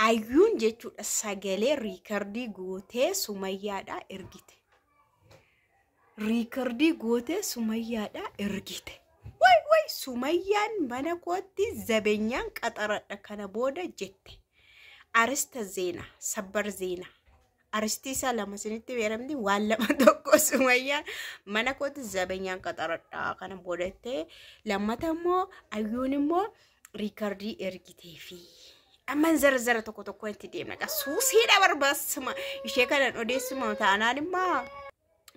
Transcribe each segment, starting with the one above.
ayyuun jechuudha sagalee riikardii gootee Sumayyaadhaa ergite. Riikardii gootee Sumayyaadhaa ergite. Way Sumayyaan mana kootti zabeenyaan qaxaradha kana booda jette. Arista zeena sabbar zeena. Aristiisa lama sinitti beeramti waan lama tokko Sumayyaan mana kootti zabeenyaan qaxaradha kana booda jette. Lammata immoo ayyuun immoo riikardii ergiteefi. Amman zara tokko itti deemna. Suusiidha barbaasuma. Ishee kanan odeessuma taanaan immoo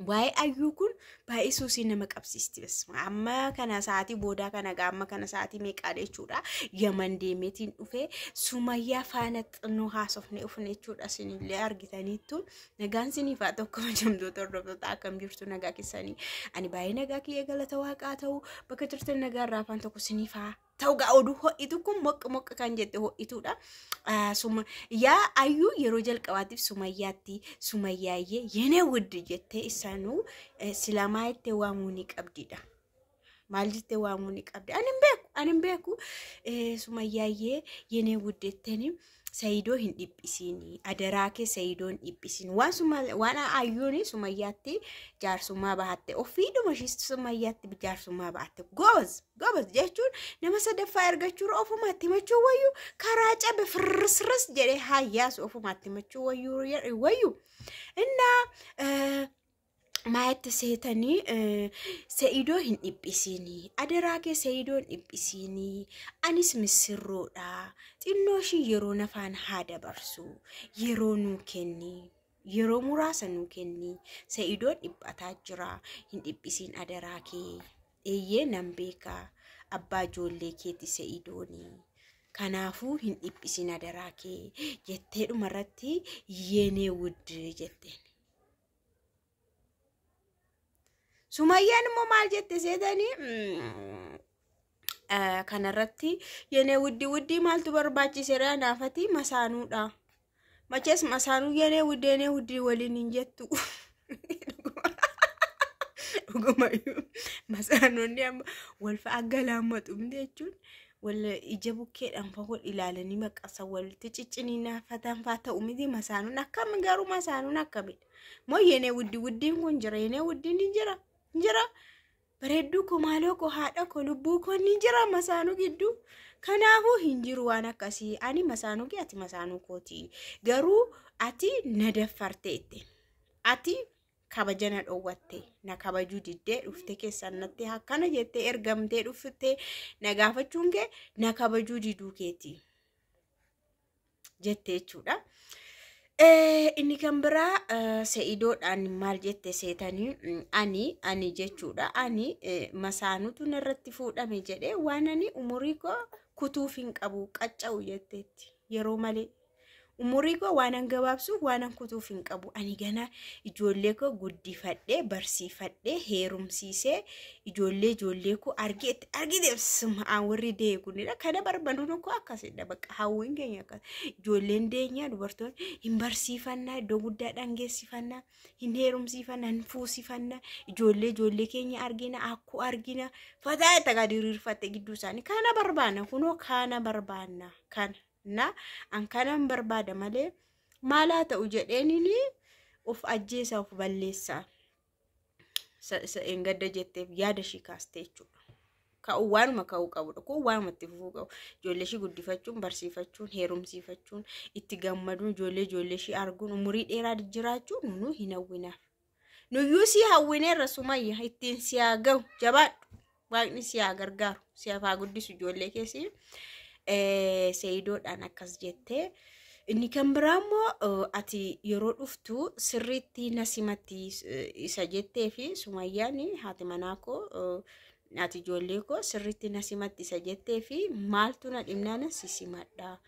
waa'ee ayyuu kun baay'ee suusii nama qabsiisti basma. Amma kana sa'aatii boodaa kana gaamma kana sa'aatii meeqaadha jechuudha. Yaman deemeetiin dhufee Sumayyaa faana xinnoo haasofne ufne jechuudha. Sinillee argitaniittu nagaan siniifaa tokko majamtoota hordoftoota akkam jirtu nagaa keessanii. Ani baay'ee nagaa kiyya galata waaqaa ta'u bakka turtan nagaa irraa afaan tokko siniifaa ta'u gaa oduu ho'itu kun moqqa kan jette ho'ituudha. Yaa ayyuu yeroo jalqabaatiif Sumayyaatti Sumayyaayyee yenee wuddi jettee isaanuu silamaa itti waamuu ni qabdidha. Maal jettee waamuu ni qabdi? Ani hin beeku. Sumayyaayyee yenee wuddettanii Saidoo hin dhiphisiini. Adaraa kee Saidoo hin dhiphisiini. Waan ayyuuni Sumayyaatti jaarsummaa bahatte. Ofiidhuma ishee Sumayyaatti jaarsummaa bahatte. Gobas jechuun nama sadaffaa ergachuudha ofumaatti himachuu wayyu. Karaa cabe firrisris jedhee hayyaasu ofumaatti himachuu wayyu. Innaa maayatti seetanii Saidoo hin dhiphisiini. Adaraa kee Saidoo hin dhiphisiini. Anis misirroodha. Xinnoo ishii yeroo nafaan haa dabarsu. Yeroo nuu kenni. Yeroo muraasa nuu kenni. Saidoo dhiphataa jira. Hin dhiphisiin adaraa kee. Eeyyee nan beeka. Abbaa ijoollee keeti Saidooni. Kanaafuu hin dhiphisiin adaraa kee. Jettee dhumarratti yenee wuddi jetteen. Sumayyaan immoo maal jette seetanii kanarratti yenee wuddi maaltu barbaachiseera naafati masaanuudha. Machees masaanuu yenee wuddi waliin hin jettu. Dhugumayyuu masaanuun amma wal fa'a galaammatu jechuun wal ija bukkeedhaan fa wal ilaalanii maqasa walitti cicciniinaa fatan faa ta'u miti masaanuun akkam garuu masaanuun akkamidha. Moo yenee wuddiin kun jira yenee wuddiin hin jira. Bareedduu ko maaloo ko haadha ko lubbuu ko ni jira masaanuu gidduu. Kanaafuu hin jiru waan akkasii. Ani masaanuu kee ati masaanuu kooti. Garuu ati na daffarteette. Ati kabajana dhoowwatte. Na kabajuu diddee dhufte keessan natti akkana jettee ergamtee dhufte na gaafachuun kee na kabajuu diduu keeti jettee jechuudha. Inni kan biraa Saidoodhaan maal jette seetanii ani jechuudha. Ani masaanuutu narratti fuudhame jedhee waan ani umurii koo kutuuf hin qabu qacca'u jetteetti yeroo malee. Umurii koo waan an gabaabsuuf waan an kutuuf hin qabu. Ani gana ijoollee koo guddifadhee barsiifadhee heerumsiisee ijoollee koo argiteef simaan warri deegunidha. Kana barbaannu koo akkasidha bakka hawwiin keenya akkas. Ijoolleen deenyaa dubartoonni hin barsiifannaa iddoo guddaadhaan geessifannaa hin heerumsiifannaa hin fuusifannaa ijoollee keenya argina akkuu argina fataa itti gadiiriirfatte gidduu isaanii kana barbaanna kunoo kana barbaanna kana. Na ankanan barbaada malee maalaa ta'u jedheenini of ajjeesa of balleessa engadda jetteef yaada shii kaastee jechuudha. Ka'u waanuma ka'uu qabudha. Kun waanuma itti fufuu qabu. Ijoollee shii guddifachuun barsiifachuun heerumsiifachuun itti gammaduun ijoollee shii arguun umurii dheeraa jiraachuun nuu hin hawwinaaf. Nuyyuu si hawwineerra Sumayya ittiin si haa ga'u jabaadhu. Waaqni si haa gargaaru si haa guddisu ijoollee keessi. Saidoodhaan akkas jettee inni kan biraammoo ati yeroo dhuftu sirriitti nasimatti isa jettee fi Sumayyaan haati manaa koo ati ijoollee koo sirriitti nasimatti isa jettee fi maaltu na dhimnaana sisimadha.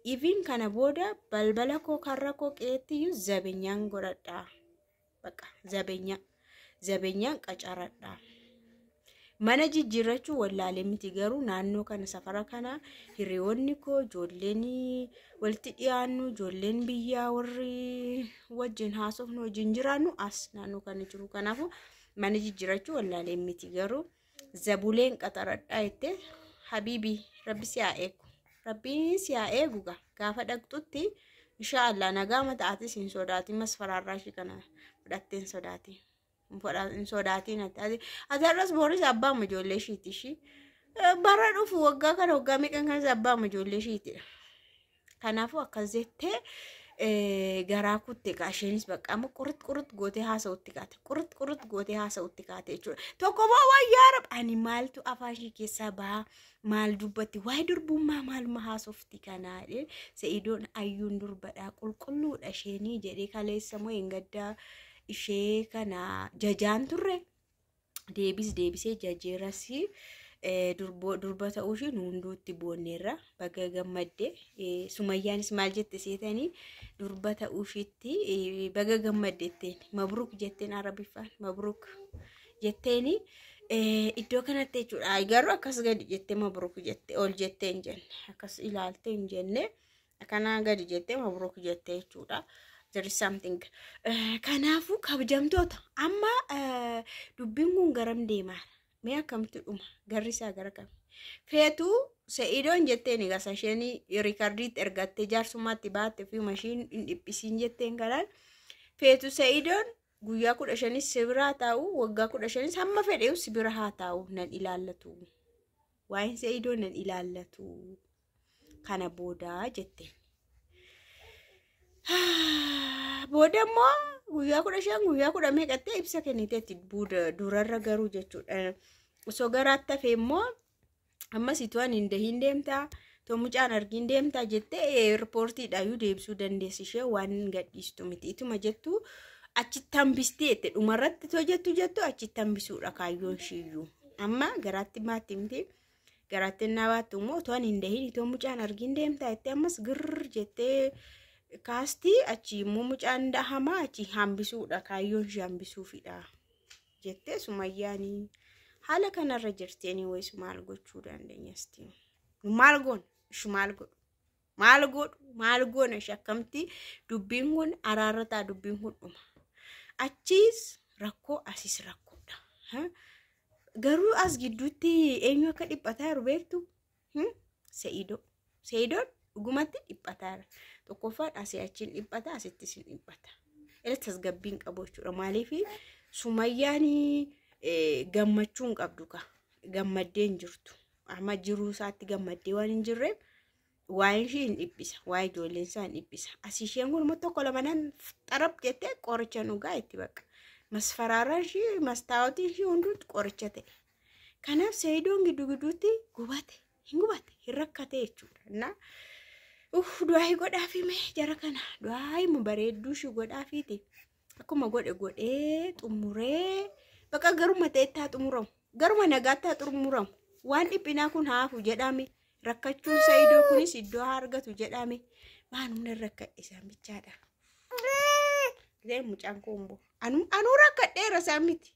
Even kana booda balbala koo karra koo qeettiyyuu zabeenyaan godhadha. Bakka zabeenyaan qacaradha. Mana jijjiirrachuu wallaalee miti garuu naannoo kana safara kana hiriyoonni koo ijoolleen walitti dhiyaannu ijoolleen biyyaa warri wajjin haasofnu wajjin jiraannu as naannoo kana jiru. Kanaafuu mana jijjiirrachuu wallaalee miti garuu zabuleen qaxaradhaa jettee habiibii rabbi si haa eegu. rabbiin si haa eegu gaafa dhaqxutti inshallah nagaa mataatis hin sodaatin masfararraa shi kana fudhatteen sodaatin hin sodaatin atarras booris abbaa ijoollee shiiti shi bara dhufu waggaa kana waggaa meeqan kan abbaa ijoollee shiiti kanaafuu akkas jettee garaa kutte qaasheenis bakka amma qurut gootee haasa'utti kaate qurut gootee haasa'utti kaate jechuudha tokko moo wayyaa rab ani maaltu afaashii keessaa baha maal dubbatti waa'ee durbummaa maaluma haasofti kanaa Sa'iidoon ayyuun durbadhaa qulqulluudha isheenii jedhee kaleessa moo hin gaddaa ishee kana jajaan turre deebisee jajeerasi durba ta'uushi hunduutti boonneerra baga gammadde Sumayyaanis maal jette seetanii durba ta'uushitti baga gammaddeetteen mabruuk jetteen arabiffaan mabruuk jetteeni iddoo kanatti jechuudha garuu akkas gadi jette mabruuk jette ol jette hin jenne akkas ilaalte hin jenne akkanaa gadi jette mabruuk jette jechuudha there is something kanaafu kabajamtoota amma dubbiin kun garam deemaa mee akkamtu dhuma garrisaa gara kam feetu Sa'iidoon jetteen egaa isheen riikardiitti ergattee jaarsummaatti baatte fi mashiin hin dhiphisiin jetteen kanaan feetu Sa'iidoon guyyaa 15 sibira taa'u waggaa 15 hamma fedheewu sibira haa taa'u nan ilaallatu waa'een Sa'iidoon nan ilaallatu kana booda jetteen booda immoo guyyaa 15 guyyaa 10 meeqattee ibsa kenniteetti durarra garuu jechuudha osoo garaatti hafee immoo amma situan hin deemtaa to mucaan argin deemtaa jettee riipoortiidhaayyuu deebisuu dandeessi ishee waan gadhiistu miti ituma jettu achitti hambistee itti dhumarratti too jettu achitti hambisuudha kaayyoon shiiyyuu amma garaatti maatti miti garaatti naabaattu immoo toon hin dahin itoo mucaan argin deemtaa itti ammas girr jettee kaasti achi immoo mucaan dahamaa achi hambisuudha kaayyoon shi hambisuufidha jettee Sumayyaanii haala kanarra jirteeni wayis maal gochuu dandeenyasti maal goona shakkamti dubbiin kun araarrataa dubbiin kun dhuma achiis rakkoo asis rakkoodha garuu as gidduutti eenyu akka dhiphataa jiru beektu Sa'iidoon dhugumatti dhiphataa jira tokkoffaan asii achiin dhiphata asittis hin dhiphata ilaatas gabbiin qabu jechuudha maaliif Sumayyaanii gammachuun qabdu gammaddee hin jirtu amma jiruu isaatti gammaddee waan hin jirreef waa'een ishee hin dhiphisa waa'ee ijoolleen isaa hin dhiphisa asii isheen kun immoo tokko lamanan xarab jettee qoricha dhugaa itti bakka masfaraaraan ishee mastaawotiin ishee hunduutti qoricha ta'e kanaaf Sa'iidoon gidduutti hin rakkate jechuudha du'aayi godhaafi mee jara kana du'aayi mu bareedduu ishee godhaafiiti akkuma godhee xumuree bakka garuma ta'ettaa xumuramu garuma nagaattaa xumuramu waan dhiphinaa kun haafu jedhame rakkachuun Sa'iidoo kunis iddoo haa argatu jedhame maanumna rakkadhisan bichaadha mucaan koombo anuu rakkadheera isaa miti